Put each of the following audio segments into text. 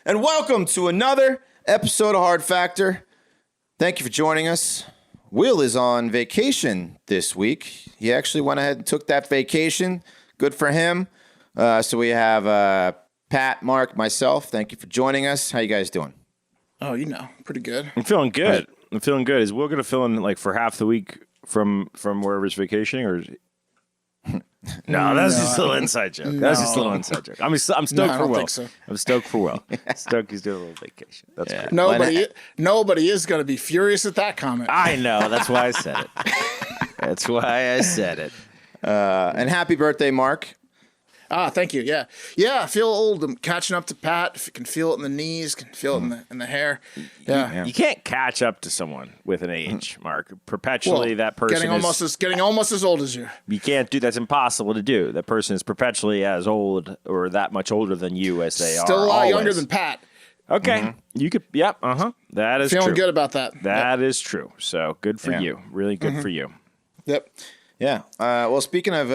And welcome to another episode of Hard Factor. Thank you for joining us. Will is on vacation this week. He actually went ahead and took that vacation. Good for him. So we have Pat, Mark, myself. Thank you for joining us. How you guys doing? Oh, pretty good. I'm feeling good. Is Will going to fill in like for half the week from wherever he's vacationing, or? No, that's just a little inside joke. That's just a little inside joke. I'm stoked for Will. So. I'm stoked for Will. Stoked he's doing a little vacation. That's great. Nobody is going to be furious at that comment. I know. That's why I said it. And happy birthday, Mark. Thank you. Yeah. I feel old. I'm catching up to Pat. If you can feel it in the knees, can feel it in the hair. Yeah. You can't catch up to someone with an age, Mark. Perpetually, that person getting almost as old as you. You can't do. That's impossible to do. That person is perpetually as old or that much older than you as they are. Still a lot always. younger than Pat. Okay. You could. Yep. That is feeling true. good about that. That is true. So good for you. Really good for you. Yep. Yeah. Well, speaking of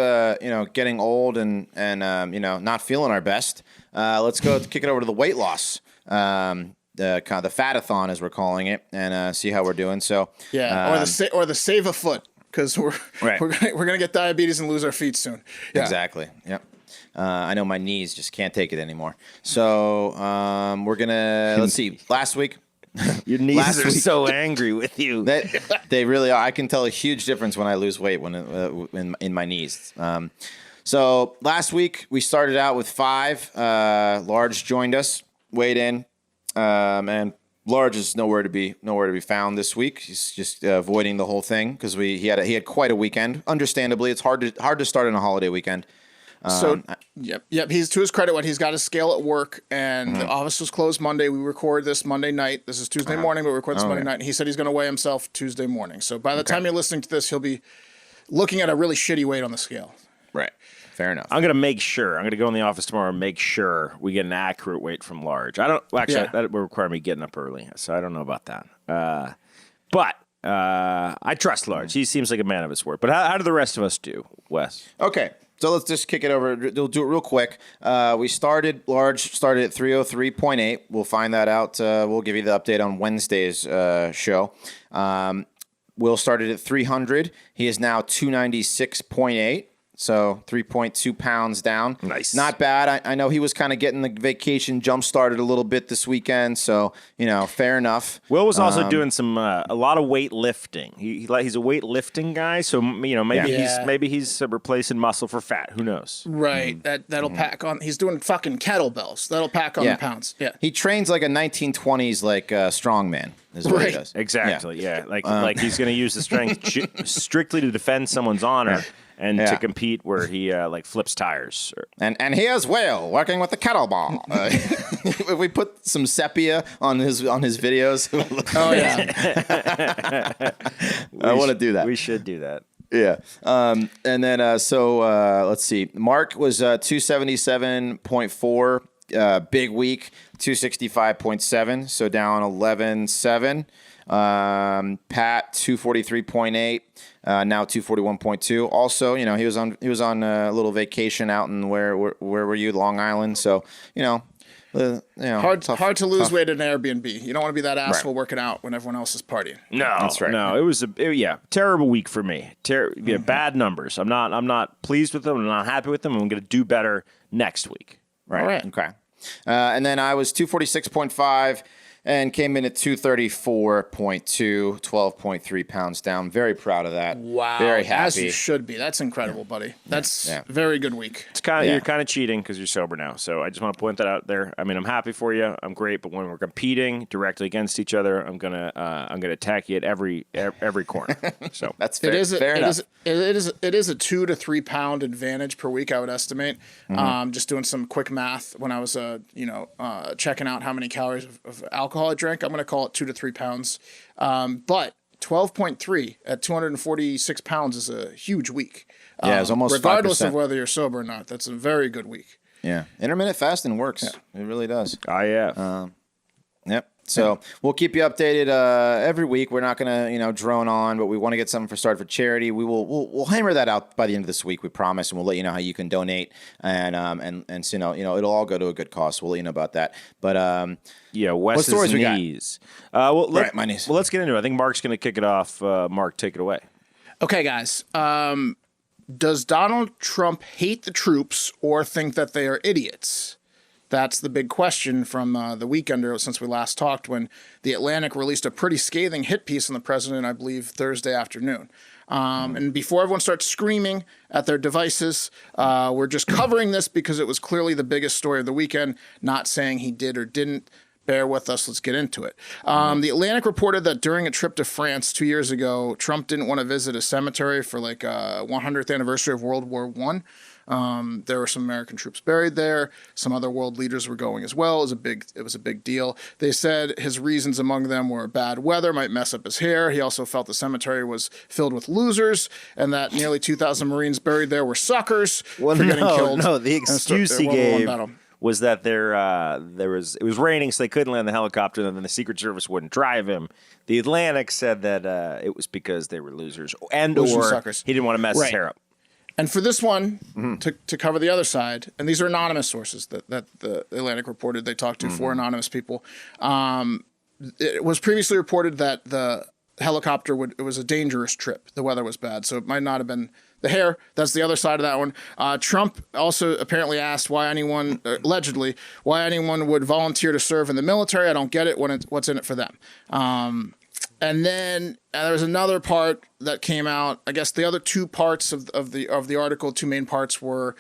getting old and not feeling our best, let's go kick it over to the weight loss, the Fat-a-thon as we're calling it, and see how we're doing. So or the save a foot, because we're gonna get diabetes and lose our feet soon. Yeah. Exactly. Yep. I know my knees just can't take it anymore. So we're gonna let's see. Last week. Your knees are so angry with you. They really are. I can tell a huge difference when I lose weight in my knees. So last week we started out with 5. Large joined us, weighed in, and Large is nowhere to be found this week. He's just avoiding the whole thing because he had quite a weekend. Understandably, it's hard to start on a holiday weekend. Yep. He's, to his credit, he's got a scale at work, and the office was closed Monday. We record this Monday night. This is Tuesday morning, but we record this Monday night. And he said he's going to weigh himself Tuesday morning. So by the time you're listening to this, he'll be looking at a really shitty weight on the scale. Right. Fair enough. I'm going to make sure. I'm going to go in the office tomorrow and make sure we get an accurate weight from Large. That would require me getting up early, so I don't know about that. But I trust Large. He seems like a man of his word. But how do the rest of us do, Wes? Okay. So let's just kick it over. We'll do it real quick. Large started at 303.8. We'll find that out. We'll give you the update on Wednesday's show. Will started at 300. He is now 296.8. So 3.2 pounds down. Nice. Not bad. I know he was kind of getting the vacation jump started a little bit this weekend. So, fair enough. Will was also doing a lot of weight lifting. He's a weight lifting guy. So, maybe he's replacing muscle for fat. Who knows? Right. That'll pack on. He's doing fucking kettlebells. That'll pack on the pounds. Yeah. He trains like a 1920s strongman. Is what he does. Exactly. Yeah. Like he's going to use the strength strictly to defend someone's honor. And to compete where he flips tires. And here's Will working with the kettlebell. If we put some sepia on his videos. Oh, yeah. I want to do that. We should do that. Yeah. And then, let's see. Mark was 277.4, big week, 265.7, so down 11.7. Pat 243.8, now 241.2. Also, he was on a little vacation out in where were you? Long Island. So, hard to lose weight at an Airbnb. You don't want to be that asshole working out when everyone else is partying. No, that's right. No, it was terrible week for me. Bad numbers. I'm not pleased with them. I'm not happy with them. I'm going to do better next week. Right. All right. Okay. And then I was 246.5. And came in at 234.2, 12.3 pounds down. Very proud of that. Wow. Very happy. As you should be. That's incredible, buddy. That's a very good week. It's you're kind of cheating because you're sober now. So I just want to point that out there. I mean, I'm happy for you. I'm great. But when we're competing directly against each other, I'm gonna attack you at every corner. So that's fair. Fair enough. It is a 2 to 3 pound advantage per week, I would estimate. Just doing some quick math when I was checking out how many calories of alcohol I drank, I'm going to call it 2 to 3 pounds. But 12.3 at 246 pounds is a huge week. Yeah, it's almost regardless 5%. of whether you're sober or not. That's a very good week. Yeah, intermittent fasting works. Yeah. It really does. Yeah. Yep. So we'll keep you updated every week. We're not going to, drone on, but we want to get something started for charity. We'll hammer that out by the end of this week, we promise, and we'll let you know how you can donate, and so it'll all go to a good cause. We'll let you know about that. But Wes's stories we got? knees. Right, my knees. Well, let's get into it. I think Mark's going to kick it off. Mark, take it away. Okay, guys. Does Donald Trump hate the troops or think that they are idiots? That's the big question from the weekender since we last talked, when The Atlantic released a pretty scathing hit piece on the president, I believe, Thursday afternoon. And before everyone starts screaming at their devices, we're just covering this because it was clearly the biggest story of the weekend, not saying he did or didn't. Bear with us. Let's get into it. The Atlantic reported that during a trip to France 2 years ago, Trump didn't want to visit a cemetery for 100th anniversary of World War I. There were some American troops buried there. Some other world leaders were going as well. It was a big deal. They said his reasons among them were bad weather might mess up his hair. He also felt the cemetery was filled with losers, and that nearly 2,000 Marines buried there were suckers for getting killed. No, the excuse he gave was that it was raining, so they couldn't land the helicopter, and then the Secret Service wouldn't drive him. The Atlantic said that it was because they were losers, or suckers. He didn't want to mess his hair up. And for this one, to cover the other side, and these are anonymous sources that the Atlantic reported they talked to, 4 anonymous people. It was previously reported that the helicopter it was a dangerous trip. The weather was bad, so it might not have been the hair. That's the other side of that one. Trump also apparently asked allegedly, why anyone would volunteer to serve in the military. I don't get it. What's in it for them? And then there was another part that came out. I guess the other 2 parts of the article, 2 main parts, were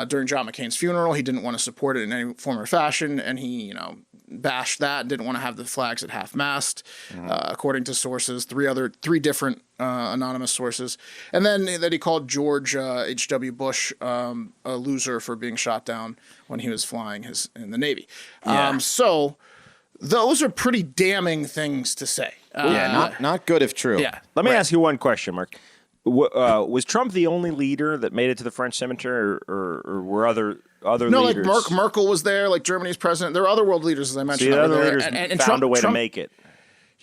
during John McCain's funeral. He didn't want to support it in any form or fashion, and he bashed that. Didn't want to have the flags at half-mast, according to sources. 3 different anonymous sources, and then that he called George H.W. Bush a loser for being shot down when he was flying in the Navy. Yeah. So those are pretty damning things to say. Not good if true. Yeah. Let me ask you one question, Mark. Was Trump the only leader that made it to the French cemetery, or were other leaders? Like Merkel was there, like Germany's president. There were other world leaders, as I mentioned. See, other leaders and found Trump, a way to make it.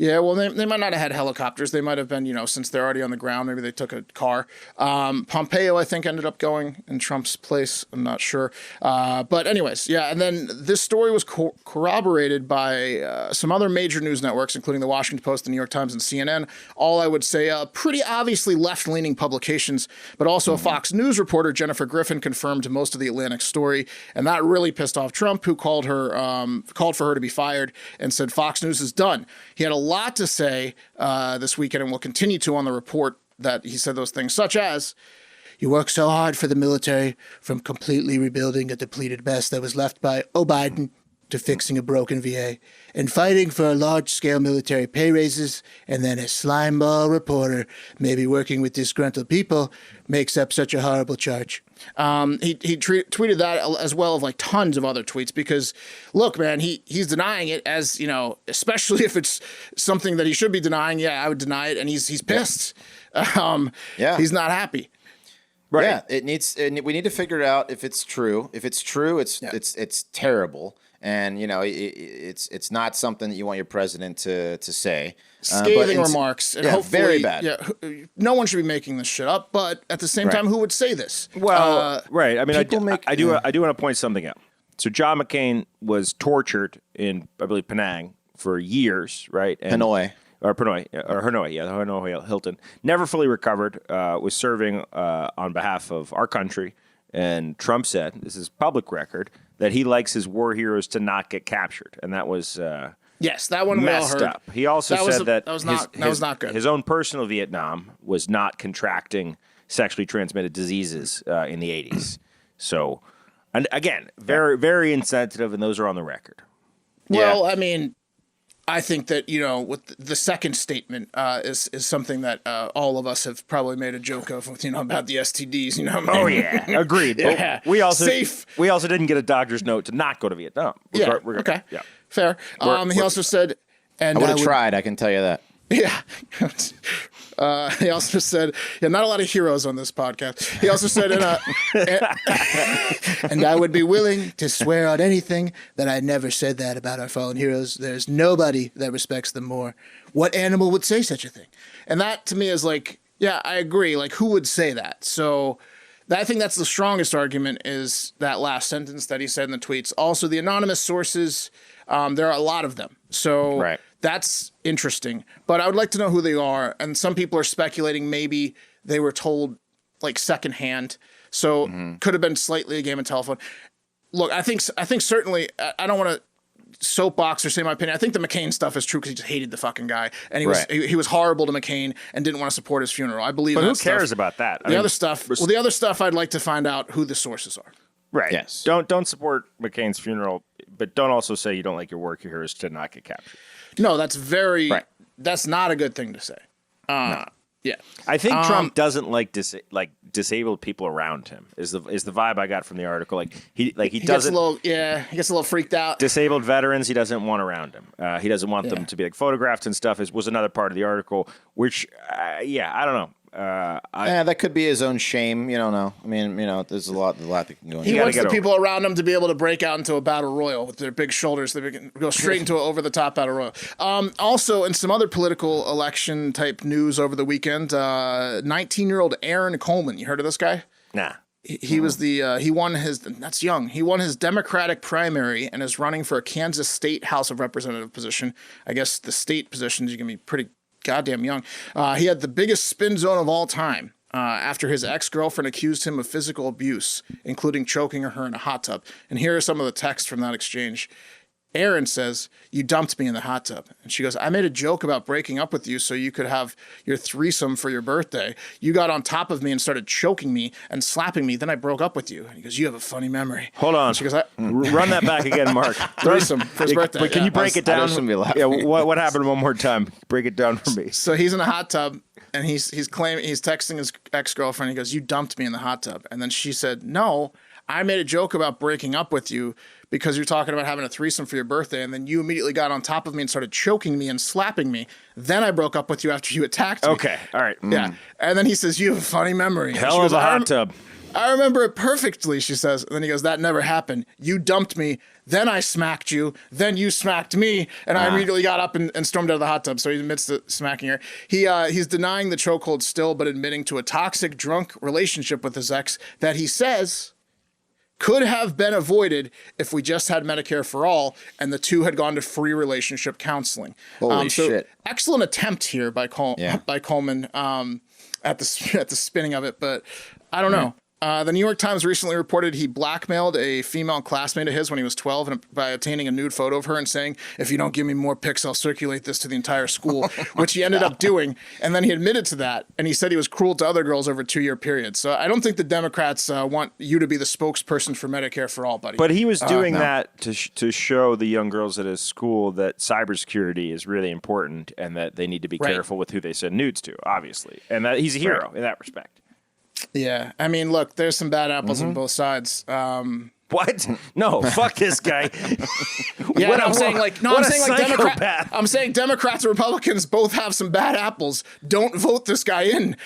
Yeah, well, they might not have had helicopters. They might have been, since they're already on the ground, maybe they took a car. Pompeo, I think, ended up going in Trump's place. I'm not sure. But anyways, yeah. And then this story was corroborated by some other major news networks, including the Washington Post, the New York Times, and CNN. All I would say pretty obviously left-leaning publications, but also a Fox News reporter, Jennifer Griffin, confirmed most of the Atlantic story. And that really pissed off Trump, who called for her to be fired and said Fox News is done. He had a lot to say this weekend, and will continue to on the report that he said those things, such as, "You work so hard for the military, from completely rebuilding a depleted mess that was left by Biden to fixing a broken VA, and fighting for large-scale military pay raises, and then a slimeball reporter, maybe working with disgruntled people, makes up such a horrible charge." He tweeted that, as well as tons of other tweets, because look, man, he's denying it, as especially if it's something that he should be denying. Yeah, I would deny it, and he's pissed. He's not happy. Right. Yeah, we need to figure out if it's true. If it's true, it's terrible. And it's not something that you want your president to say. Scathing remarks, and hopefully, very bad. Yeah, no one should be making this shit up. But at the same time, who would say this? Well, right. I mean, I do want to point something out. So John McCain was tortured in, I believe, Penang for years, right? Hanoi, Hanoi Hilton. Never fully recovered. Was serving on behalf of our country. And Trump said, this is public record, that he likes his war heroes to not get captured, and that was yes, that one messed we all heard. Up. He also said that was not good. His own personal Vietnam was not contracting sexually transmitted diseases in the 80s. So, and again, very, very insensitive, and those are on the record. Well, I mean, I think that, with the second statement is something that all of us have probably made a joke of, about the STDs. Oh yeah, agreed. Yeah. We also didn't get a doctor's note to not go to Vietnam. Okay. Yeah. Fair. He also said, and I would have tried. I can tell you that. Yeah. He also said, not a lot of heroes on this podcast. He also said, and I would be willing to swear on anything that I never said that about our fallen heroes. There's nobody that respects them more. What animal would say such a thing? And that to me is like, yeah, I agree. Like, who would say that? So I think that's the strongest argument is that last sentence that he said in the tweets. Also, the anonymous sources, there are a lot of them. So Right. That's interesting. But I would like to know who they are. And some people are speculating maybe they were told like secondhand. So could have been slightly a game of telephone. Look, I think certainly, I don't want to soapbox or say my opinion. I think the McCain stuff is true because he just hated the fucking guy. And he was horrible to McCain and didn't want to support his funeral. I believe But that who cares stuff. about that? The other stuff, I'd like to find out who the sources are. Right. Yes. Don't support McCain's funeral, but don't also say you don't like your work heroes to not get captured. No, that's that's not a good thing to say. No. Yeah. I think Trump doesn't like disabled people around him. Is the vibe I got from the article. He doesn't he gets a little freaked out. disabled veterans he doesn't want around him. He doesn't want them to be like photographed and stuff. Was another part of the article, which I don't know. That could be his own shame. You don't know. I mean, there's a lot that can go into He it. wants the people around him to be able to break out into a battle royal with their big shoulders. They can go straight into an over-the-top battle royal. Also, in some other political election type news over the weekend, 19-year-old Aaron Coleman. You heard of this guy? Nah. He was he won his, that's young. He won his Democratic primary and is running for a Kansas State House of Representative position. I guess the state positions, you can be pretty goddamn young. He had the biggest spin zone of all time after his ex-girlfriend accused him of physical abuse, including choking her in a hot tub. And here are some of the texts from that exchange. Aaron says, "You dumped me in the hot tub." And she goes, "I made a joke about breaking up with you so you could have your threesome for your birthday. You got on top of me and started choking me and slapping me. Then I broke up with you." And he goes, "You have a funny memory." Hold on. And she goes, Run that back again, Mark. threesome for his birthday. But can you break it down? just gonna be laughing. Yeah. What happened one more time? Break it down for me. So he's in a hot tub and he's texting his ex-girlfriend. He goes, "You dumped me in the hot tub." And then she said, "No, I made a joke about breaking up with you because you're talking about having a threesome for your birthday. And then you immediately got on top of me and started choking me and slapping me. Then I broke up with you after you attacked me." Okay. All right. Yeah. And then he says, "You have a funny memory." And she Hell goes, of a hot tub. "I remember it perfectly," she says. And then he goes, "That never happened. You dumped me. Then I smacked you. Then you smacked me. And I immediately got up and stormed out of the hot tub." So he admits to smacking her. He's denying the chokehold still, but admitting to a toxic, drunk relationship with his ex that he says could have been avoided if we just had Medicare for all and the two had gone to free relationship counseling. Holy shit. Excellent attempt here by Coleman at the spinning of it, but I don't know. The New York Times recently reported he blackmailed a female classmate of his when he was 12 by obtaining a nude photo of her and saying, "If you don't give me more pics, I'll circulate this to the entire school," which he ended up doing. And then he admitted to that. And he said he was cruel to other girls over a 2-year period. So I don't think the Democrats want you to be the spokesperson for Medicare for all, buddy. But he was doing that to show the young girls at his school that cybersecurity is really important and that they need to be careful with who they send nudes to, obviously. And that he's a hero in that respect. Yeah. I mean, look, there's some bad apples on both sides. What? No, fuck this guy. Yeah, What I'm saying psychopath. I'm saying Democrats and Republicans both have some bad apples. Don't vote this guy in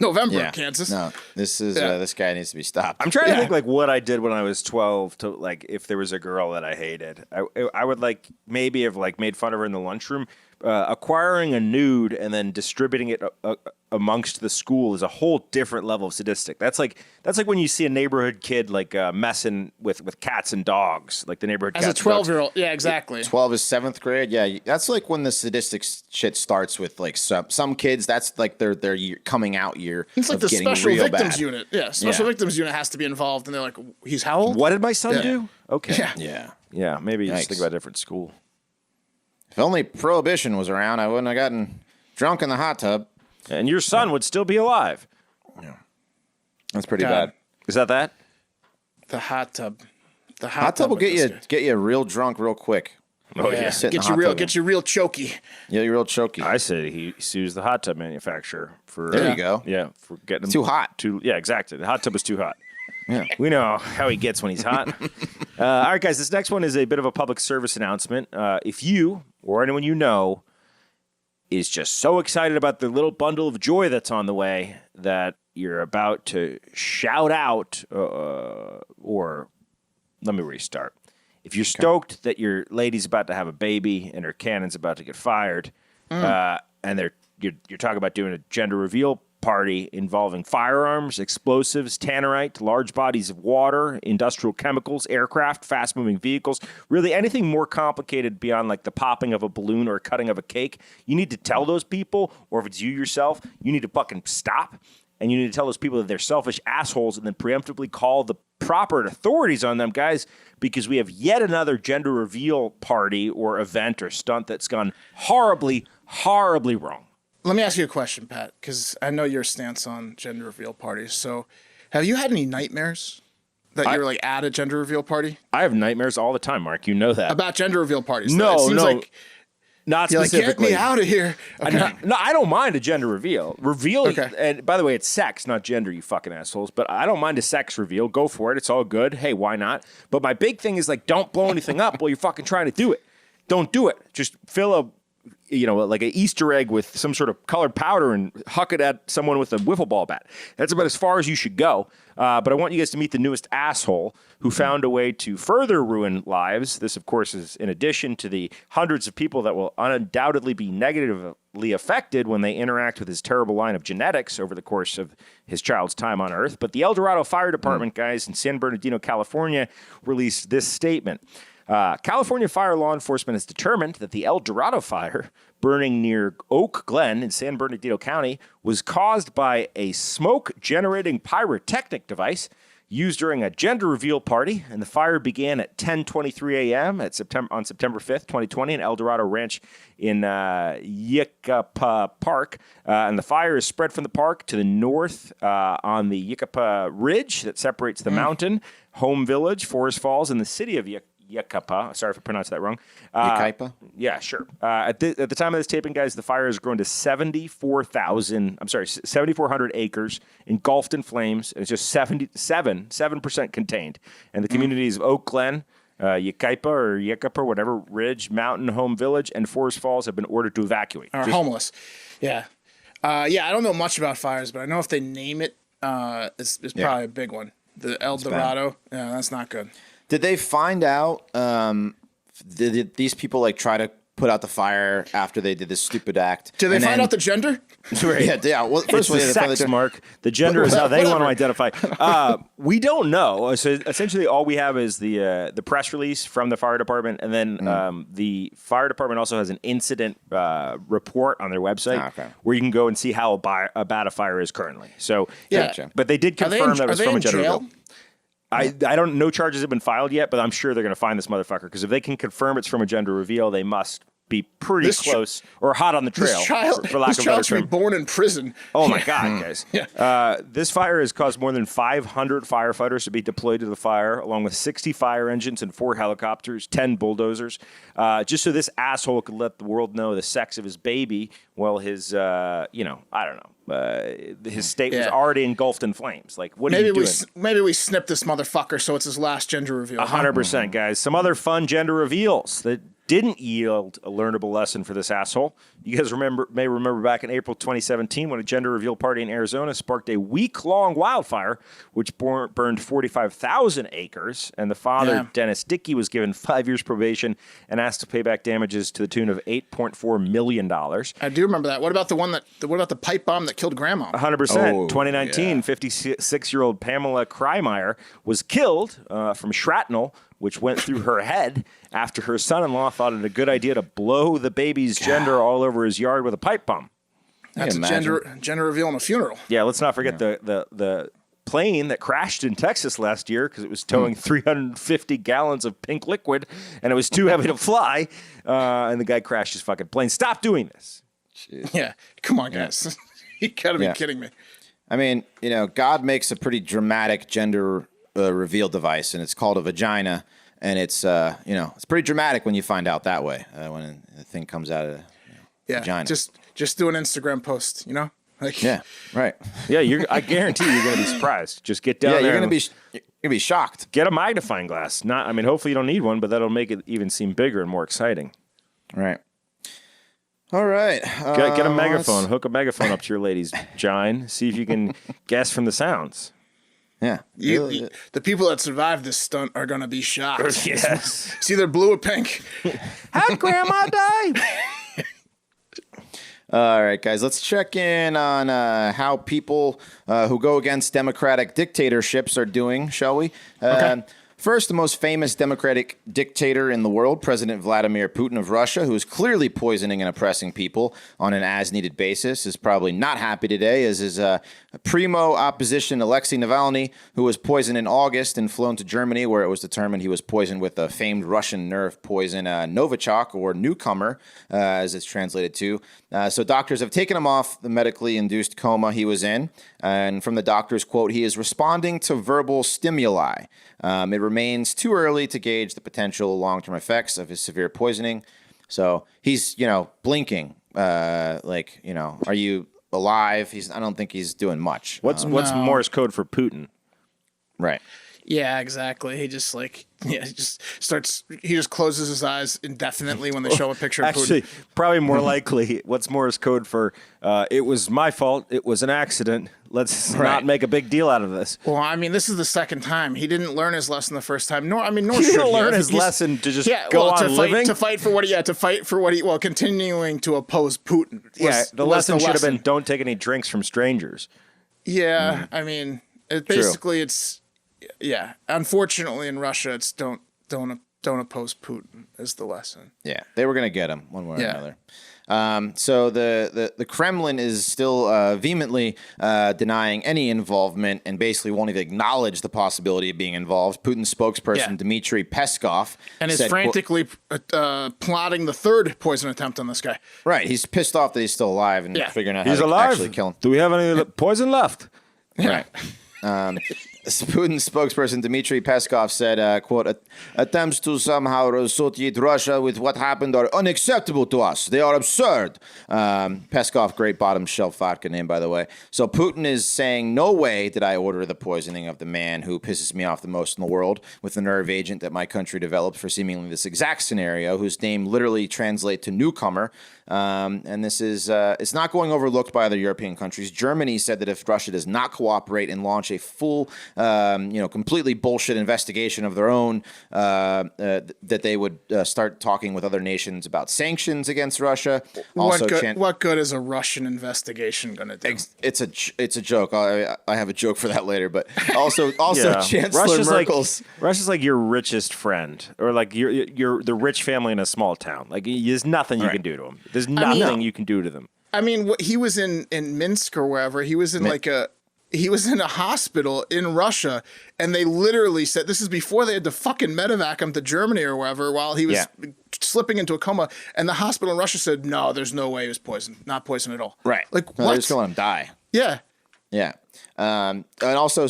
November, Kansas. No, this guy needs to be stopped. I'm trying to think like what I did when I was 12 to like if there was a girl that I hated. I would like maybe have like made fun of her in the lunchroom. Acquiring a nude and then distributing it amongst the school is a whole different level of sadistic. That's like when you see a neighborhood kid like messing with cats and dogs, like the neighborhood As cats a 12-year-old, yeah, exactly. 12 is 7th grade. Yeah, that's like when the sadistic shit starts with like some kids. That's like their year, coming out year. It's like of the getting special real victims bad. unit. Yeah, special victims unit has to be involved, and they're like, "He's how old?" What did my son do? Okay. Yeah. Maybe just Yikes. think about a different school. If only Prohibition was around, I wouldn't have gotten drunk in the hot tub. And your son would still be alive. That's pretty God. bad. Is that? The hot tub. The Hot tub will get you real drunk real quick. Oh yeah. Sit in Get the you hot real, tub. get you real choky. Yeah, you're real choky. I say he sues the hot tub manufacturer for. There you go. Yeah, for getting him Too hot. Yeah, exactly. The hot tub is too hot. Yeah. We know how he gets when he's hot. All right, guys, this next one is a bit of a public service announcement. If you or anyone you know is just so excited about the little bundle of joy that's on the way that you're about to shout out, or let me restart. If you're stoked that your lady's about to have a baby and her cannon's about to get fired, and you're talking about doing a gender reveal party involving firearms, explosives, tannerite, large bodies of water, industrial chemicals, aircraft, fast-moving vehicles, really anything more complicated beyond like the popping of a balloon or cutting of a cake, you need to tell those people, or if it's you yourself, you need to fucking stop, and you need to tell those people that they're selfish assholes and then preemptively call the proper authorities on them, guys, because we have yet another gender reveal party or event or stunt that's gone horribly, horribly wrong. Let me ask you a question, Pat, because I know your stance on gender reveal parties. So, have you had any nightmares that you're like at a gender reveal party? I have nightmares all the time, Mark. You know that. About gender reveal parties? No, it seems like not you're specifically. Like, get me out of here. Okay. No, I don't mind a gender reveal. And by the way, it's sex, not gender, you fucking assholes. But I don't mind a sex reveal. Go for it. It's all good. Hey, why not? But my big thing is like, don't blow anything up while you're fucking trying to do it. Don't do it. Just fill like an Easter egg with some sort of colored powder and huck it at someone with a wiffle ball bat. That's about as far as you should go. But I want you guys to meet the newest asshole who found a way to further ruin lives. This, of course, is in addition to the hundreds of people that will undoubtedly be negatively affected when they interact with his terrible line of genetics over the course of his child's time on Earth. But the El Dorado Fire Department, guys, in San Bernardino, California, released this statement. California fire law enforcement has determined that the El Dorado fire burning near Oak Glen in San Bernardino County was caused by a smoke-generating pyrotechnic device used during a gender reveal party, and the fire began at 10:23 a.m. on September 5th, 2020, in El Dorado Ranch in Yicapa Park. And the fire is spread from the park to the north on the Yicapa Ridge that separates the mountain, home village, Forest Falls, and the city of Yicapa. Sorry if I pronounced that wrong. Yicapa? Yeah, sure. At the time of this taping, guys, the fire has grown to 7,400 acres, engulfed in flames, and it's just 7% contained. And the communities of Oak Glen, Yicapa, whatever, Ridge, Mountain, Home Village, and Forest Falls have been ordered to evacuate. Are homeless. Yeah. I don't know much about fires, but I know if they name it, it's probably a big one. The El Dorado. Yeah, that's not good. Did they find out? Did these people like try to put out the fire after they did this stupid act? Did they find out the gender? Yeah. Well, first of all, sex, Mark. The gender is how they want to identify. We don't know. So essentially, all we have is the press release from the fire department, and then the fire department also has an incident report on their website where you can go and see how bad a fire is currently. So but they did confirm that it was from a gender reveal. I don't know charges have been filed yet, but I'm sure they're going to find this motherfucker because if they can confirm it's from a gender reveal, they must be pretty close or hot on the trail. For lack of a better child should term. be born in prison. Oh my God, guys! This fire has caused more than 500 firefighters to be deployed to the fire, along with 60 fire engines and 4 helicopters, 10 bulldozers, just so this asshole could let the world know the sex of his baby while his, I don't know. His state was already engulfed in flames. Like, what are you doing? Maybe we snip this motherfucker so it's his last gender reveal. 100%, guys. Some other fun gender reveals that didn't yield a learnable lesson for this asshole. You guys may remember back in April 2017 when a gender reveal party in Arizona sparked a week-long wildfire, which burned 45,000 acres, and the father, Dennis Dickey, was given 5 years probation and asked to pay back damages to the tune of $8.4 million. I do remember that. What about the pipe bomb that killed Grandma? 100%. 2019, 56-year-old Pamela Kreimeier was killed from shrapnel, which went through her head after her son-in-law thought it a good idea to blow the baby's gender all over his yard with a pipe bomb. That's a gender reveal in a funeral. Yeah, let's not forget the plane that crashed in Texas last year because it was towing 350 gallons of pink liquid, and it was too heavy to fly, and the guy crashed his fucking plane. Stop doing this. Jeez. Yeah, come on, guys. You gotta be kidding me. I mean, God makes a pretty dramatic gender reveal device, and it's called a vagina, and it's it's pretty dramatic when you find out that way when the thing comes out of vagina. Just do an Instagram post, like right. Yeah, I guarantee you're gonna be surprised. Just get down there. You're gonna be shocked. Get a magnifying glass. Hopefully you don't need one, but that'll make it even seem bigger and more exciting. Right. All right. Get a megaphone. Hook a megaphone up to your lady's gine. See if you can guess from the sounds. Yeah. The people that survive this stunt are going to be shocked. Yes. It's either blue or pink. How'd Grandma die? All right, guys, let's check in on how people who go against democratic dictatorships are doing, shall we? Okay. First, the most famous democratic dictator in the world, President Vladimir Putin of Russia, who is clearly poisoning and oppressing people on an as-needed basis, is probably not happy today, as his primo opposition, Alexei Navalny, who was poisoned in August and flown to Germany, where it was determined he was poisoned with the famed Russian nerve poison Novichok, or newcomer, as it's translated to. So doctors have taken him off the medically induced coma he was in. And from the doctor's quote, he is responding to verbal stimuli. It remains too early to gauge the potential long-term effects of his severe poisoning. So he's, blinking. Are you alive? I don't think he's doing much. What's Morse code for Putin? Right. Yeah, exactly. He just he just closes his eyes indefinitely when they show a picture of Actually, Putin. probably more likely, what's Morse code for, it was my fault, it was an accident, let's not make a big deal out of this. Well, I mean, this is the second time. He didn't learn his lesson the first time. Nor He should didn't he learn have. his He's- lesson to just go on living? to fight for what he continuing to oppose Putin. The lesson should have been don't take any drinks from strangers. Yeah, I mean, unfortunately in Russia, it's don't oppose Putin is the lesson. Yeah, they were going to get him one way or Yeah. another. So the Kremlin is still vehemently denying any involvement and basically won't even acknowledge the possibility of being involved. Putin's spokesperson, Dmitry Peskov, And is said, frantically plotting the third poison attempt on this guy. right, he's pissed off that he's still alive and figuring out how He's to alive. actually kill him. Do we have any poison left? Right. Putin's spokesperson Dmitry Peskov said, quote, attempts to somehow associate Russia with what happened are unacceptable to us. They are absurd. Peskov, great bottom shelf vodka name, by the way. So Putin is saying, no way did I order the poisoning of the man who pisses me off the most in the world with the nerve agent that my country developed for seemingly this exact scenario, whose name literally translates to newcomer. And this is, it's not going overlooked by other European countries. Germany said that if Russia does not cooperate and launch a full, completely bullshit investigation of their own, that they would start talking with other nations about sanctions against Russia. Also, what good is a Russian investigation going to do? It's a joke. I have a joke for that later, but also Chancellor Merkel's. Russia's like your richest friend, or like you're the rich family in a small town. Like there's nothing you can do to them. There's nothing you can do to them. I mean, he was in Minsk or wherever. He was in he was in a hospital in Russia, and they literally said, this is before they had to fucking medevac him to Germany or wherever while he was slipping into a coma. And the hospital in Russia said, no, there's no way he was poisoned. Not poisoned at all. Right. Like, no, what? They're just going to let him die. Yeah. Yeah. And also,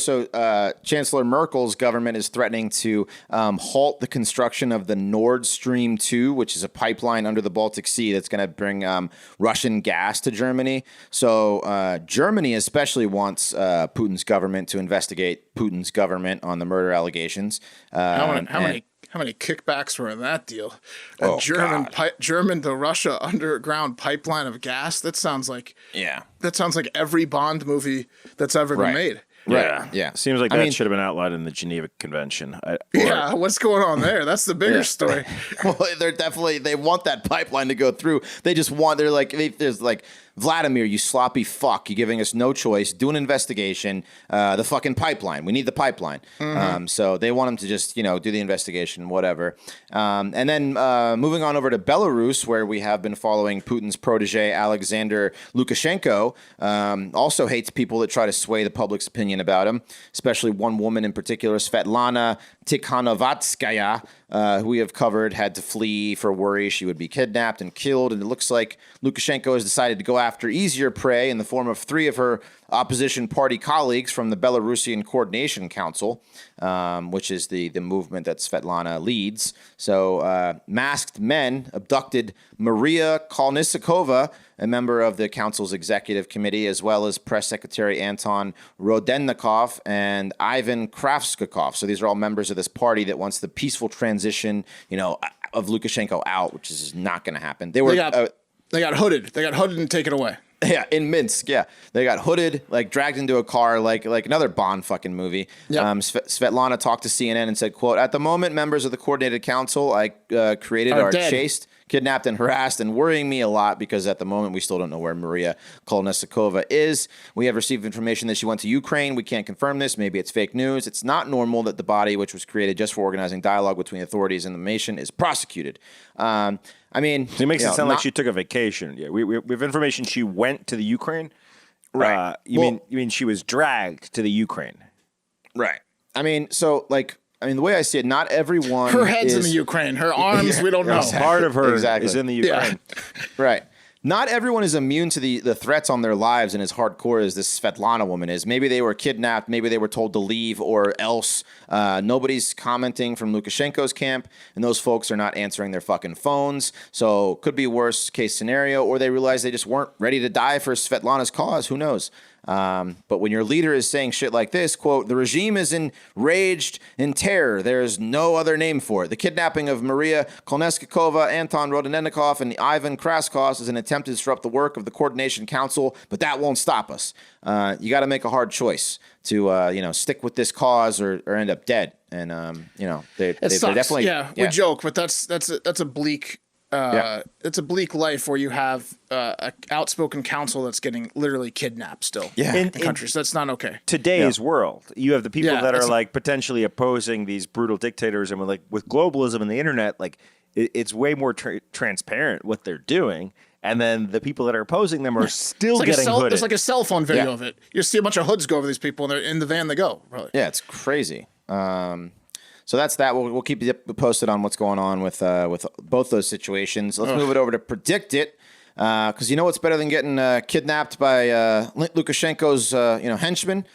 Chancellor Merkel's government is threatening to halt the construction of the Nord Stream 2, which is a pipeline under the Baltic Sea that's going to bring Russian gas to Germany. So Germany especially wants Putin's government to investigate Putin's government on the murder allegations. How many kickbacks were in that deal? A German to Russia underground pipeline of gas. That sounds like every Bond movie that's ever been made. Right. Yeah. Seems like that should have been outlined in the Geneva Convention. What's going on there? That's the bigger story. Well, they want that pipeline to go through. There's Vladimir, you sloppy fuck, you're giving us no choice. Do an investigation. The fucking pipeline. We need the pipeline. Mm-hmm. So they want him to just, do the investigation, whatever. And then moving on over to Belarus, where we have been following Putin's protege, Alexander Lukashenko, also hates people that try to sway the public's opinion about him, especially one woman in particular, Svetlana Tikhonovatskaya, who we have covered, had to flee for worry she would be kidnapped and killed. And it looks like Lukashenko has decided to go after easier prey in the form of 3 of her opposition party colleagues from the Belarusian Coordination Council, which is the movement that Svetlana leads. So masked men abducted Maria Kolnisikova, a member of the council's executive committee, as well as press secretary Anton Rodennikov and Ivan Kravskakov. So these are all members of this party that wants the peaceful transition, of Lukashenko out, which is not going to happen. They They got hooded. They got hooded and taken away. Yeah, in Minsk. Yeah, they got hooded, like dragged into a car, like another Bond fucking movie. Yep. Svetlana talked to CNN and said, "quote At the moment, members of the coordinated council I created are dead. chased, kidnapped, and harassed, and worrying me a lot because at the moment we still don't know where Maria Kolesnikova is. We have received information that she went to Ukraine. We can't confirm this. Maybe it's fake news. It's not normal that the body, which was created just for organizing dialogue between authorities and the nation, is prosecuted." I mean, it makes it sound like she took a vacation. Yeah, we have information she went to the Ukraine. Right. You mean she was dragged to the Ukraine? Right. I mean, so like, the way I see it, not everyone. Her head's in the Ukraine. Her arms, we don't know. Part of her Exactly. is in the Ukraine. Yeah. Right. Not everyone is immune to the threats on their lives and as hardcore as this Svetlana woman is. Maybe they were kidnapped. Maybe they were told to leave or else. Nobody's commenting from Lukashenko's camp, and those folks are not answering their fucking phones. So could be worst case scenario, or they realize they just weren't ready to die for Svetlana's cause. Who knows? But when your leader is saying shit like this, quote, "The regime is enraged in terror. There's no other name for it. The kidnapping of Maria Kolesnikova, Anton Rodonennikov, and Ivan Kraskov is an attempt to disrupt the work of the Coordination Council, but that won't stop us." You got to make a hard choice to, stick with this cause or end up dead. And, they definitely. Yeah, we joke, but that's a bleak. It's a bleak life where you have an outspoken council that's getting literally kidnapped still in countries. That's not okay. Today's world, you have the people that are like potentially opposing these brutal dictators, and with globalism and the internet, like it's way more transparent what they're doing. And then the people that are opposing them are still getting hooded. It's like a cell phone video of it. You see a bunch of hoods go over these people, and they're in the van they go. Really. Yeah, it's crazy. So that's that. We'll keep you posted on what's going on with both those situations. Let's move it over to Predict It, because you know what's better than getting kidnapped by Lukashenko's henchmen?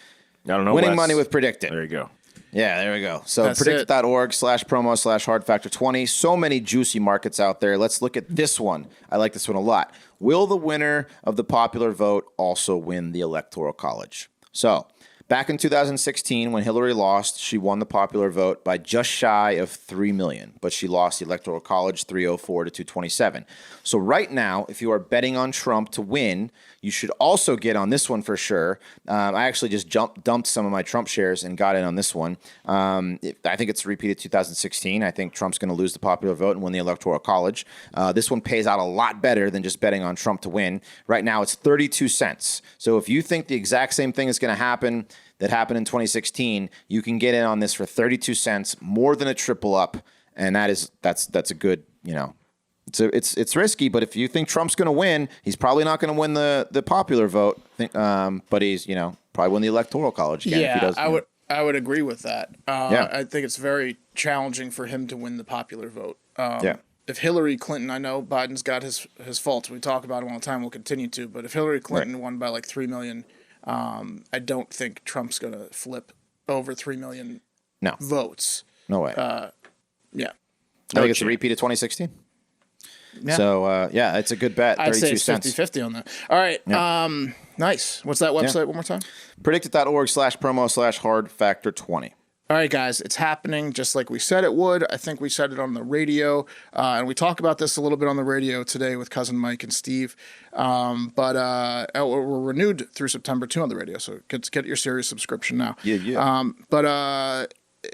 I don't know. Winning money with Predict It. There you go. Yeah, there we go. So That's predictit.org/promo/hardfactor20. So many juicy markets out there. Let's look at this one. I like this one a lot. Will the winner of the popular vote also win the Electoral College? So back in 2016, when Hillary lost, she won the popular vote by just shy of 3 million, but she lost the Electoral College 304 to 227. So right now, if you are betting on Trump to win, you should also get on this one for sure. I actually just dumped some of my Trump shares and got in on this one. I think it's repeated 2016. I think Trump's going to lose the popular vote and win the Electoral College. This one pays out a lot better than just betting on Trump to win. Right now, it's 32 cents. So if you think the exact same thing is going to happen that happened in 2016, you can get in on this for 32 cents, more than a triple up, and that's a good, it's risky, but if you think Trump's going to win, he's probably not going to win the popular vote, but he's probably win the Electoral College again. Yeah, if he does, I would agree with that. I think it's very challenging for him to win the popular vote. If Hillary Clinton, I know Biden's got his faults. We talk about him all the time. We'll continue to. But if Hillary Clinton won by like 3 million, I don't think Trump's going to flip over 3 million votes. No way. Yeah. I think it's a repeat of 2016. Yeah. So, it's a good bet. 32 I'd say it's cents. 50-50 on that. All right. Nice. What's that website one more time? Predictit.org/promo/hardfactor20. All right, guys, it's happening just like we said it would. I think we said it on the radio, and we talk about this a little bit on the radio today with Cousin Mike and Steve. But we're renewed through September 2 on the radio, so get your Sirius subscription now. Yeah.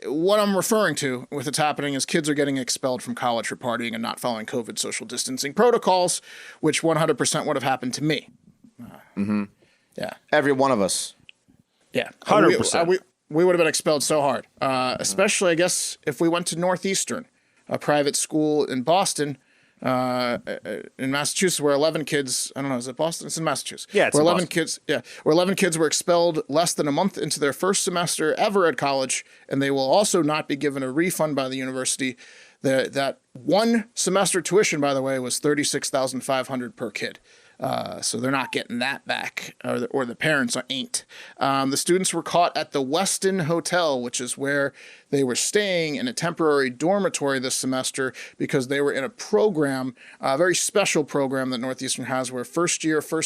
What I'm referring to with it's happening is kids are getting expelled from college for partying and not following COVID social distancing protocols, which 100% would have happened to me. Yeah. Every one of us. Yeah. 100%. We would have been expelled so hard, especially, I guess, if we went to Northeastern, a private school in Boston, in Massachusetts, where 11 kids, I don't know, is it Boston? It's in Massachusetts. Yeah, it's where in 11 Boston. kids, where 11 kids were expelled less than a month into their first semester ever at college, and they will also not be given a refund by the university. That one semester tuition, by the way, was $36,500 per kid. So they're not getting that back, or the parents ain't. The students were caught at the Westin Hotel, which is where they were staying in a temporary dormitory this semester because they were in a program, a very special program that Northeastern has where first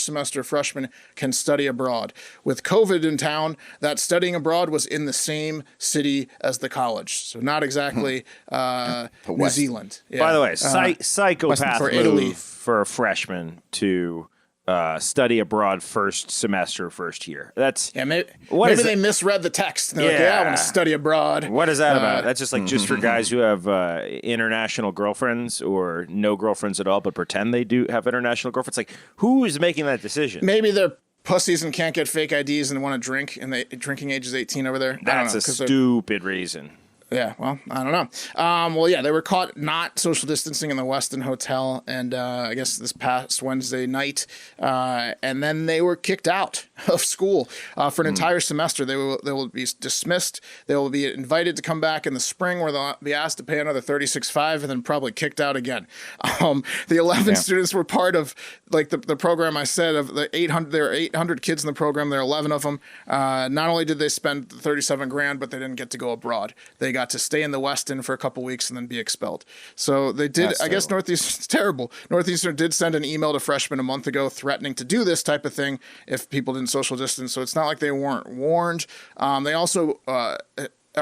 semester freshmen can study abroad. With COVID in town, that studying abroad was in the same city as the college. So not exactly New Zealand. Yeah. By the way, psychopath for move Italy. for a freshman to study abroad first year. That's maybe is they it? misread the text. They're like, I want to study abroad. What is that about? That's just like just for guys who have international girlfriends or no girlfriends at all, but pretend they do have international girlfriends. Like, who is making that decision? Maybe they're pussies and can't get fake IDs and want to drink, and the drinking age is 18 over there. That's a stupid reason. Yeah, well, I don't know. They were caught not social distancing in the Westin Hotel, and I guess this past Wednesday night, and then they were kicked out of school for an entire semester. They will be dismissed. They will be invited to come back in the spring, where they'll be asked to pay another $36,500, and then probably kicked out again. The 11 students were part of like the program I said of the 800. There are 800 kids in the program. There are 11 of them. Not only did they spend $37,000, but they didn't get to go abroad. They got to stay in the Westin for a couple weeks and then be expelled. So they did. I guess Northeastern's terrible. Northeastern did send an email to freshmen a month ago threatening to do this type of thing if people didn't social distance. So it's not like they weren't warned. They also are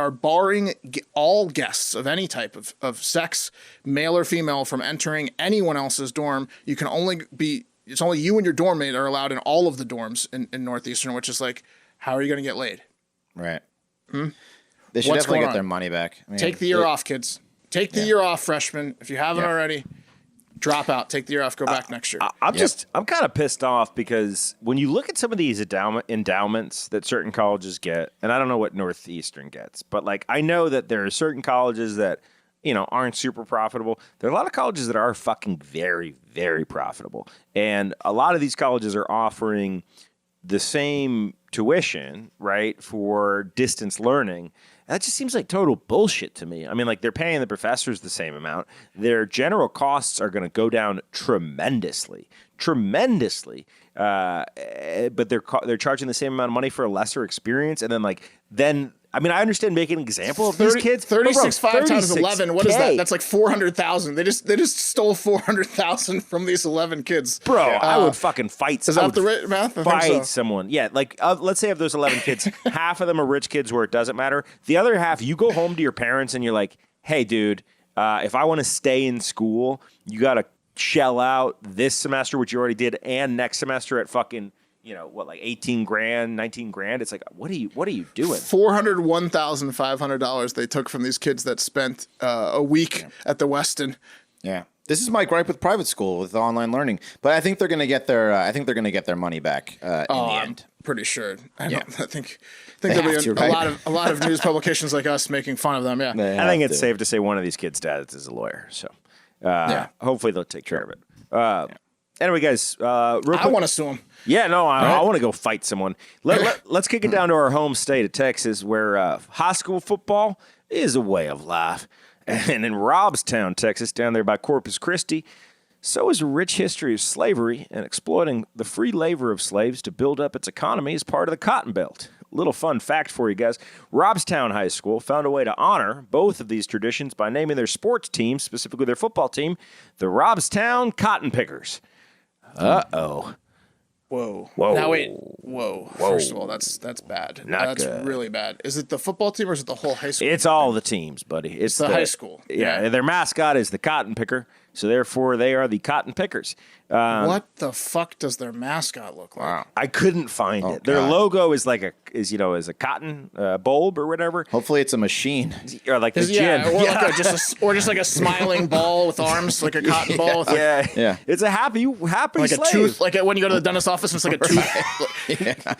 barring all guests of any type of sex, male or female, from entering anyone else's dorm. You can only be. It's only you and your dorm mate are allowed in all of the dorms in Northeastern, which is like, how are you going to get laid? Right. They should definitely get their money back. I mean, take the year off, kids. Take the year off, freshmen. If you haven't already, drop out. Take the year off. Go back next year. I'm kind of pissed off because when you look at some of these endowments that certain colleges get, and I don't know what Northeastern gets, but like I know that there are certain colleges that aren't super profitable. There are a lot of colleges that are fucking very, very profitable, and a lot of these colleges are offering the same tuition, right, for distance learning. That just seems like total bullshit to me. I mean, like, they're paying the professors the same amount. Their general costs are going to go down tremendously. But they're charging the same amount of money for a lesser experience. And then I mean, I understand making an example of these kids. 36,500 times 11. What is that? That's like 400,000. They just stole 400,000 from these 11 kids. Bro, I would fucking fight. Is that the right math? Fight someone. Yeah, like let's say of those 11 kids, half of them are rich kids where it doesn't matter. The other half, you go home to your parents and you're like, "Hey, dude, if I want to stay in school, you got to shell out this semester, which you already did, and next semester at fucking." Like $18,000, $19,000. It's like, what are you doing? $401,500 they took from these kids that spent a week at the Westin. Yeah, this is my gripe with private school with online learning. But I think they're going to get their. I think they're going to get their money back in the end. Pretty sure. I think there'll be a lot of news publications like us making fun of them. Yeah, I think it's safe to say one of these kids' dads is a lawyer. So hopefully they'll take care of it. Anyway, guys, real quick. I want to sue him. Yeah, no, I want to go fight someone. Let's kick it down to our home state of Texas, where high school football is a way of life. And in Robstown, Texas, down there by Corpus Christi, so is a rich history of slavery and exploiting the free labor of slaves to build up its economy as part of the Cotton Belt. Little fun fact for you guys. Robstown High School found a way to honor both of these traditions by naming their sports team, specifically their football team, the Robstown Cotton Pickers. Uh-oh. Whoa. Now wait. Whoa. First of all, that's bad. That's good. Really bad. Is it the football team or is it the whole high school? It's all the teams, buddy. It's the high school. Yeah, their mascot is the Cotton Picker, so therefore they are the Cotton Pickers. What the fuck does their mascot look like? Wow. I couldn't find it. Their logo is like a cotton bulb or whatever. Hopefully it's a machine. Or like the gin. Or just like a smiling ball with arms, like a cotton ball. With yeah. It's a happy like slave. A tooth, like when you go to the dentist's office, it's like a tooth.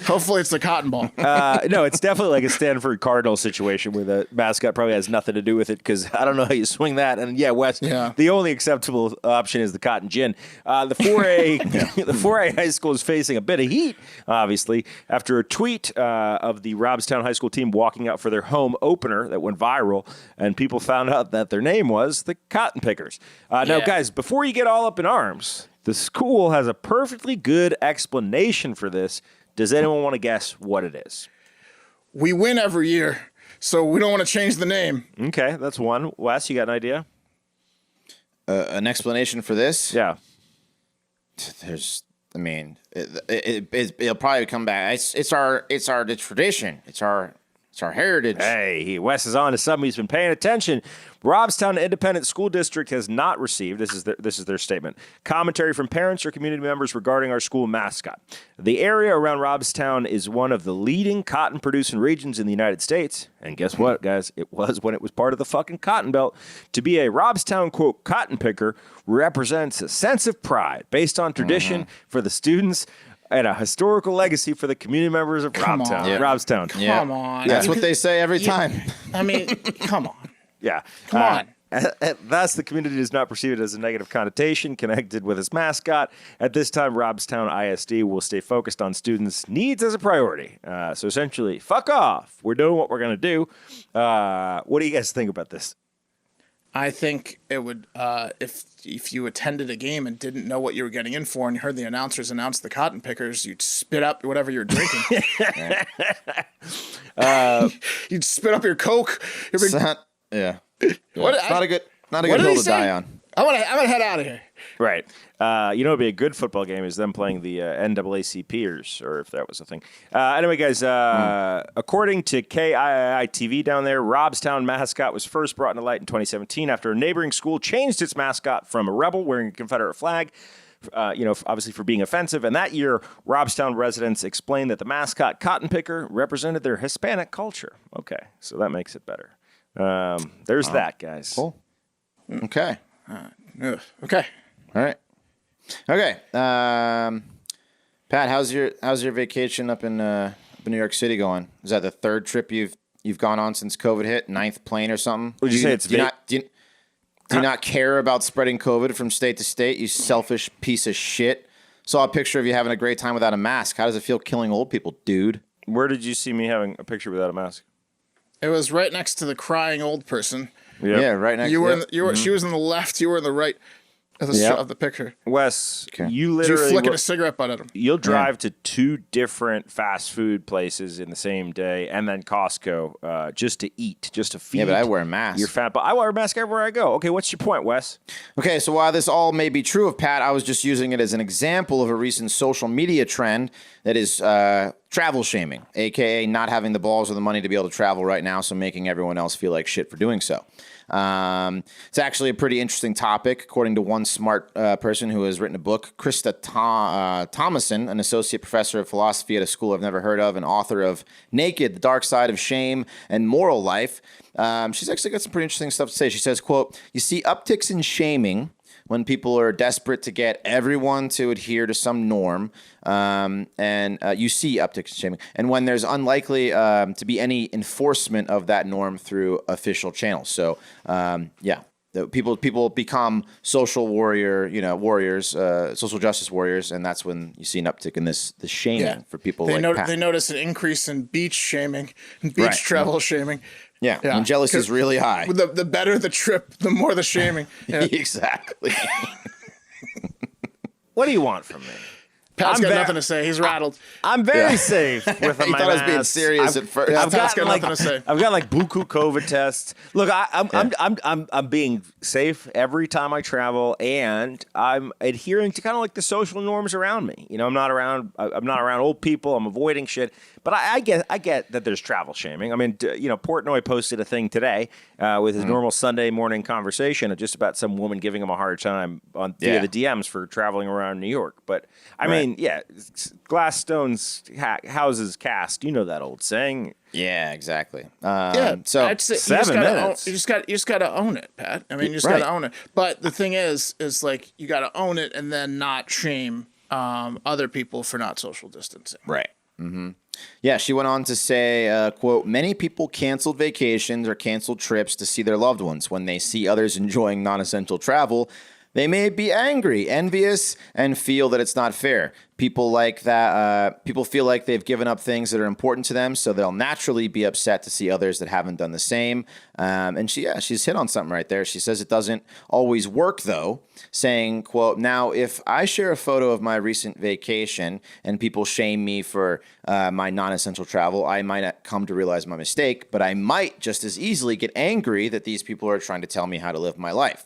Hopefully it's the cotton ball. No, it's definitely like a Stanford Cardinal situation where the mascot probably has nothing to do with it because I don't know how you swing that. And Wes, the only acceptable option is the cotton gin. The 4A high school is facing a bit of heat, obviously, after a tweet of the Robstown High School team walking out for their home opener that went viral, and people found out that their name was the Cotton Pickers. Now, guys, before you get all up in arms, the school has a perfectly good explanation for this. Does anyone want to guess what it is? We win every year, So we don't want to change the name. Okay, that's one. Wes, you got an idea? An explanation for this? Yeah. It'll probably come back. It's our tradition. It's our heritage. Hey, Wes is on to something. He's been paying attention. Robstown Independent School District has not received, this is their statement, commentary from parents or community members regarding our school mascot. The area around Robstown is one of the leading cotton-producing regions in the United States. And guess what, guys? It was when it was part of the fucking Cotton Belt. To be a Robstown, quote, cotton picker represents a sense of pride based on tradition for the students and a historical legacy for the community members of Robstown. Yeah. Robstown. Come on. That's what they say every time. I mean, come on. Yeah. Come on. Thus, the community does not perceive it as a negative connotation connected with its mascot. At this time, Robstown ISD will stay focused on students' needs as a priority. So essentially, fuck off. We're doing what we're going to do. What do you guys think about this? I think it would, if you attended a game and didn't know what you were getting in for and you heard the announcers announce the cotton pickers, you'd spit up whatever you're drinking. You'd spit up your Coke. Yeah. What, It's not a good what hill did he to say? die on. I'm gonna head out of here. Right. You know, it'd be a good football game is them playing the NAACPers, or if that was a thing. Anyway, guys, according to KII TV down there, Robstown mascot was first brought into light in 2017 after a neighboring school changed its mascot from a rebel wearing a Confederate flag, obviously for being offensive. And that year, Robstown residents explained that the mascot cotton picker represented their Hispanic culture. Okay, so that makes it better. There's that, guys. Cool. Okay. Okay. All right. Okay. Pat, how's your vacation up in New York City going? Is that the third trip you've gone on since COVID hit? 9th plane or something? Would you say it's do you not care about spreading COVID from state to state? You selfish piece of shit. Saw a picture of you having a great time without a mask. How does it feel killing old people, dude? Where did you see me having a picture without a mask? It was right next to the crying old person. Yep. Yeah, right next. You were, She was in the left. You were in the right of the picture. Wes, Okay. you You're literally flicking a cigarette butt at him. you'll drive to 2 different fast food places in the same day, and then Costco just to eat, just to feed. Yeah, but I wear a mask. You're fat, but I wear a mask everywhere I go. Okay, what's your point, Wes? Okay, so while this all may be true of Pat, I was just using it as an example of a recent social media trend that is travel shaming, a.k.a. not having the balls or the money to be able to travel right now, so making everyone else feel like shit for doing so. It's actually a pretty interesting topic, according to one smart person who has written a book, Krista Thomason, an associate professor of philosophy at a school I've never heard of, and author of Naked, The Dark Side of Shame and Moral Life. She's actually got some pretty interesting stuff to say. She says, quote, "You see upticks in shaming when people are desperate to get everyone to adhere to some norm, and you see upticks in shaming, and when there's unlikely to be any enforcement of that norm through official channels." So, people become social warriors, social justice warriors, and that's when you see an uptick in this shaming for people They like Pat. They notice an increase in beach shaming, and beach Right. travel shaming. Yeah, when jealousy is really high. The better the trip, the more the shaming. Yeah. Exactly. What do you want from me? Pat's I'm got ver- nothing to say. He's rattled. I'm very safe with He my thought I was being mask. serious at first. Yeah, I've Pat's gotten got nothing to say. I've got like buku COVID tests. Look, I'm being safe every time I travel, and I'm adhering to kind of like the social norms around me. You know, I'm not around old people. I'm avoiding shit. But I get that there's travel shaming. I mean, Portnoy posted a thing today with his normal Sunday morning conversation of just about some woman giving him a hard time via the DMs for traveling around New York. But I mean, glass stones houses cast. You know that old saying. Yeah, exactly. So I'd say 7 minutes. You just gotta own it, Pat. I mean, you just Right. gotta own it. But the thing is like you gotta own it and then not shame other people for not social distancing. Right. Mm-hmm. Yeah, she went on to say, quote, "Many people canceled vacations or canceled trips to see their loved ones. When they see others enjoying non-essential travel, They may be angry, envious, and feel that it's not fair. People like that. People feel like they've given up things that are important to them, so they'll naturally be upset to see others that haven't done the same. And she's hit on something right there. She says it doesn't always work, though, saying, quote, "Now, if I share a photo of my recent vacation and people shame me for my non-essential travel, I might not come to realize my mistake, but I might just as easily get angry that these people are trying to tell me how to live my life."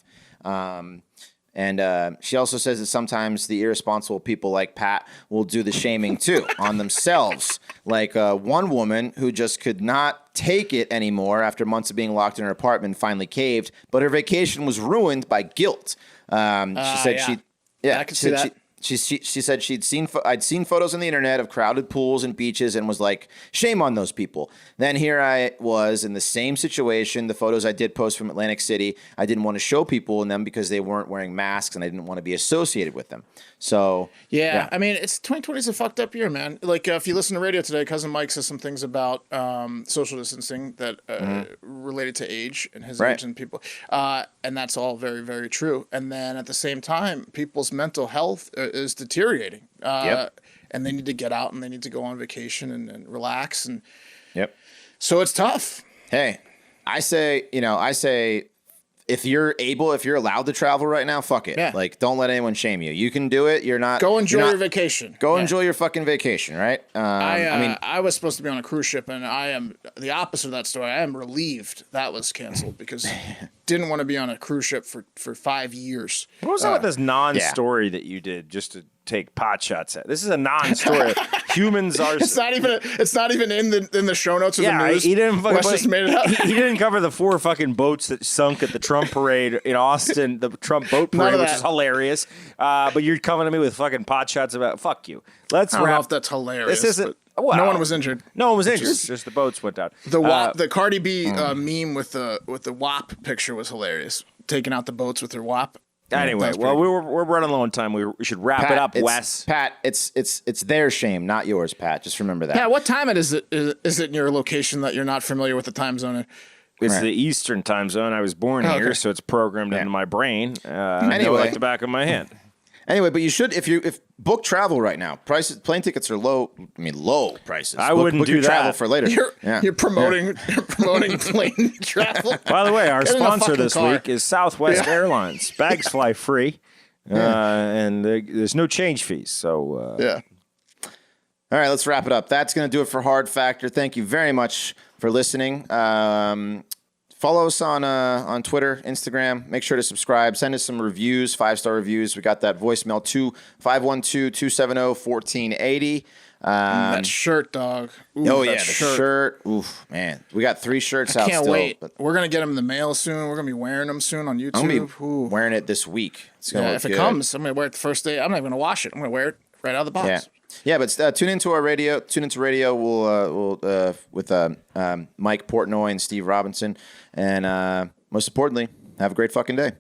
And she also says that sometimes the irresponsible people like Pat will do the shaming too on themselves. Like one woman who just could not take it anymore after months of being locked in her apartment finally caved, but her vacation was ruined by guilt. She said I can see that. She said I'd seen photos on the internet of crowded pools and beaches and was like, shame on those people. Then here I was in the same situation. The photos I did post from Atlantic City, I didn't want to show people in them because they weren't wearing masks and I didn't want to be associated with them. So yeah. I mean, 2020 is a fucked up year, man. Like if you listen to radio today, Cousin Mike says some things about social distancing that related to age and his age and people, and that's all very, very true. And then at the same time, people's mental health is deteriorating, and they need to get out and they need to go on vacation and relax, and so it's tough. Hey, I say if you're allowed to travel right now, fuck it. Yeah. Like, don't let anyone shame you. You can do it. Go enjoy your vacation. Go enjoy your fucking vacation, right? I was supposed to be on a cruise ship, and I am the opposite of that story. I am relieved that was canceled because didn't want to be on a cruise ship for 5 years. What was that with this non-story that you did just to take pot shots at? This is a non-story. Humans are. It's not even in the show notes of the news. He didn't fucking. Wes just made it up. He didn't cover the 4 fucking boats that sunk at the Trump parade in Austin, the Trump boat parade, which is hilarious. But you're coming to me with fucking pot shots about fuck you. I don't know if that's hilarious. This isn't. Well, no one was injured. No one was injured. Just the boats went down. The Cardi B meme with the WAP picture was hilarious. Taking out the boats with her WAP. Anyway, we're running low on time. We should wrap it up, Wes. Pat, it's their shame, not yours, Pat. Just remember that. Pat, what time is it in your location that you're not familiar with the time zone in? It's the Eastern time zone. I was born here, so it's programmed into my brain. Anyway, like the back of my hand. Anyway, but you should if book travel right now. Plane tickets are low. I mean, low prices. I wouldn't do your that. Travel for later. You're promoting plane travel. By the way, our Get in a sponsor fucking this car. week is Southwest Airlines. Bags fly free, and there's no change fees. So All right, let's wrap it up. That's going to do it for Hard Factor. Thank you very much for listening. Follow us on Twitter, Instagram. Make sure to subscribe. Send us some reviews, 5-star reviews. We got that voicemail 512-270-1480. That shirt, dog. Ooh, the shirt. Oof, man. We got 3 shirts out Can't still. wait. But We're going to get them in the mail soon. We're going to be wearing them soon on YouTube. I'm going to be wearing it this week. It's gonna look if it good. comes, I'm going to wear it the first day. I'm not even going to wash it. I'm going to wear it right out of the box. Yeah, but tune into our radio. Tune into radio. We'll with Mike Portnoy and Steve Robinson, and most importantly, have a great fucking day.